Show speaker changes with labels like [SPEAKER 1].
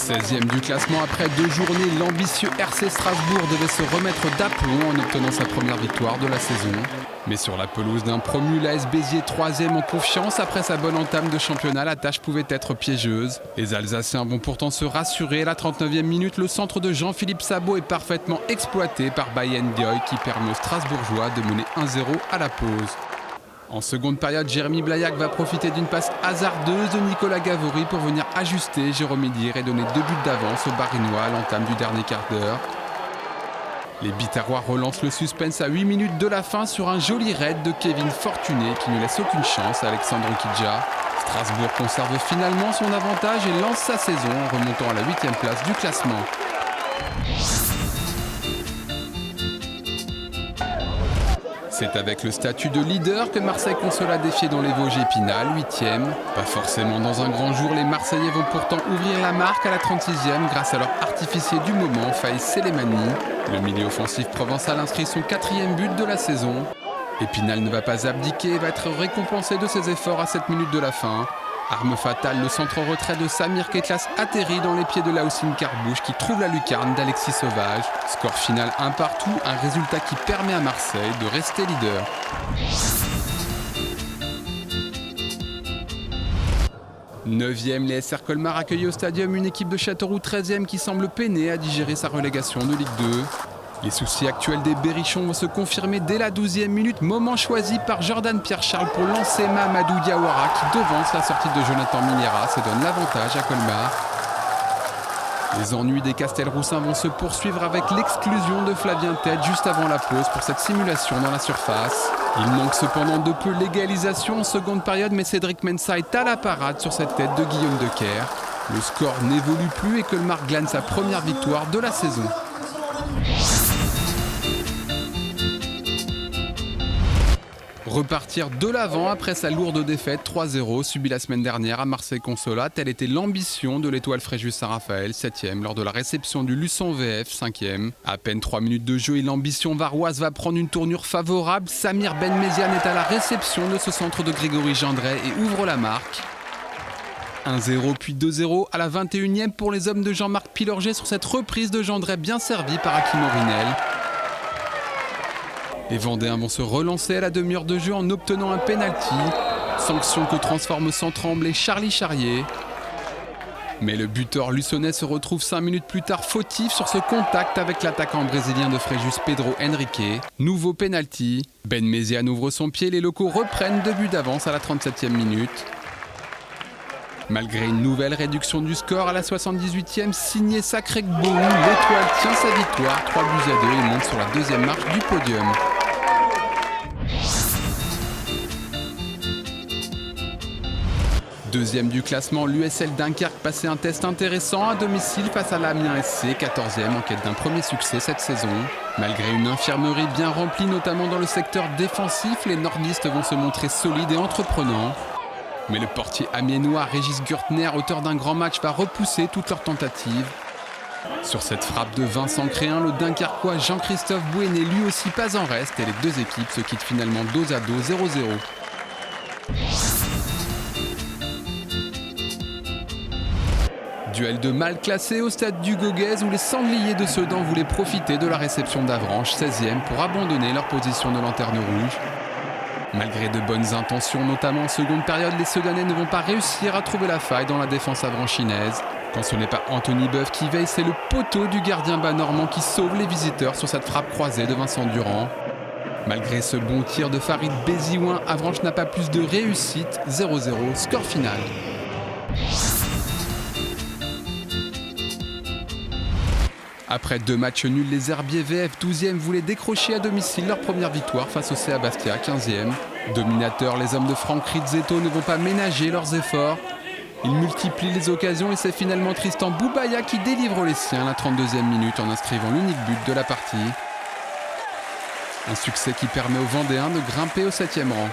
[SPEAKER 1] 16e du classement après 2 journées, l'ambitieux RC Strasbourg devait se remettre d'aplomb en obtenant sa première victoire de la saison. Mais sur la pelouse d'un promu, l'AS Béziers 3e en confiance après sa bonne entame de championnat, la tâche pouvait être piégeuse. Les Alsaciens vont pourtant se rassurer. À la 39e minute, le centre de Jean-Philippe Sabot est parfaitement exploité par Bayen Dioy qui permet aux Strasbourgeois de mener 1-0 à la pause. En seconde période, Jérémy Blaillac va profiter d'une passe hasardeuse de Nicolas Gavory pour venir ajuster Jérôme Idir et donner 2 buts d'avance aux Barinois à l'entame du dernier quart d'heure. Les Bitarois relancent le suspense à 8 minutes de la fin sur un joli raid de Kevin Fortuné qui ne laisse aucune chance à Alexandre Kidja. Strasbourg conserve finalement son avantage et lance sa saison en remontant à la 8e place du classement. C'est avec le statut de leader que Marseille Consola défié dans les Vosges Épinal, 8e. Pas forcément dans un grand jour, les Marseillais vont pourtant ouvrir la marque à la 36e grâce à leur artificier du moment, Faïs Selemani. Le milieu offensif provençal inscrit son 4e but de la saison. Épinal ne va pas abdiquer et va être récompensé de ses efforts à 7 minutes de la fin. Arme fatale, le centre en retrait de Samir Ketlas atterrit dans les pieds de Laoussine Carbouche qui trouve la lucarne d'Alexis Sauvage. Score final 1 partout, un résultat qui permet à Marseille de rester leader. Neuvième, les SR Colmar accueillent au stadium une équipe de Châteauroux 13e qui semble peiner à digérer sa relégation de Ligue 2. Les soucis actuels des Berrichons vont se confirmer dès la 12e minute, moment choisi par Jordan Pierre-Charles pour lancer Mamadou Diawara qui devance la sortie de Jonathan Minieras et donne l'avantage à Colmar. Les ennuis des Castelroussins vont se poursuivre avec l'exclusion de Flavien Tête juste avant la pause pour cette simulation dans la surface. Il manque cependant de peu l'égalisation en seconde période, mais Cédric Mensah est à la parade sur cette tête de Guillaume Decker. Le score n'évolue plus et Colmar glane sa première victoire de la saison. Repartir de l'avant après sa lourde défaite 3-0 subie la semaine dernière à Marseille Consola, telle était l'ambition de l'étoile Fréjus Saint-Raphaël, 7e, lors de la réception du Luçon VF, 5e. À peine 3 minutes de jeu et l'ambition varoise va prendre une tournure favorable. Samir Benméziane est à la réception de ce centre de Grégory Gendret et ouvre la marque. 1-0 puis 2-0 à la 21e pour les hommes de Jean-Marc Pilorget sur cette reprise de Gendret bien servie par Hakim Orinel. Les Vendéens vont se relancer à la demi-heure de jeu en obtenant un pénalty. Sanction que transforme sans trembler Charlie Charrier. Mais le buteur luçonnais se retrouve 5 minutes plus tard fautif sur ce contact avec l'attaquant brésilien de Fréjus Pedro Henrique. Nouveau pénalty. Benméziane ouvre son pied, les locaux reprennent 2 buts d'avance à la 37e minute. Malgré une nouvelle réduction du score à la 78e, signé Sacré Gboum, l'étoile tient sa victoire, 3-2 et monte sur la 2e marche du podium. Deuxième du classement, l'USL Dunkerque passait un test intéressant à domicile face à l'Amiens SC, 14e en quête d'un premier succès cette saison. Malgré une infirmerie bien remplie, notamment dans le secteur défensif, les nordistes vont se montrer solides et entreprenants. Mais le portier amiénois Régis Gürtner, auteur d'un grand match, va repousser toutes leurs tentatives. Sur cette frappe de Vincent Créin, le Dunkerquois Jean-Christophe Boué n'est lui aussi pas en reste et les deux équipes se quittent finalement dos à dos 0-0. Duel de mal classé au stade du Gauguez où les Sangliers de Sedan voulaient profiter de la réception d'Avranches, 16e, pour abandonner leur position de lanterne rouge. Malgré de bonnes intentions, notamment en seconde période, les Sedanais ne vont pas réussir à trouver la faille dans la défense avranchinaise. Quand ce n'est pas Anthony Boeuf qui veille, c'est le poteau du gardien bas-normand qui sauve les visiteurs sur cette frappe croisée de Vincent Durand. Malgré ce bon tir de Farid Béziouin, Avranches n'a pas plus de réussite, 0-0, score final. Après 2 matchs nuls, les Herbiers VF 12e voulaient décrocher à domicile leur première victoire face au CA Bastia 15e. Dominateurs, les hommes de Franck Rizzetto ne vont pas ménager leurs efforts. Ils multiplient les occasions et c'est finalement Tristan Boubaya qui délivre les siens à la 32e minute en inscrivant l'unique but de la partie. Un succès qui permet aux Vendéens de grimper au 7e rang.